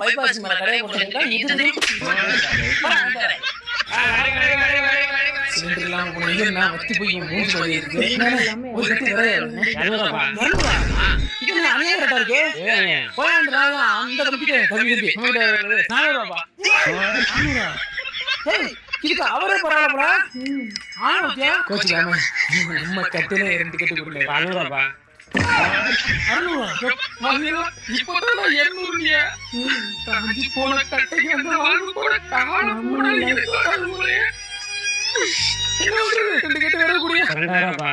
bypass மேல கடையை வத்தி போய் மூச்சு பண்ணி இருக்கு இதுக்கு அவரே பரவாயில்ல கோச்சுக்காம நம்ம கட்டில 2 டிக்கெட் கொடுக்கல 500 போன கட்டைக்கு வந்து வாங்க கூட டிக்கெட் வேற கூடிய 2000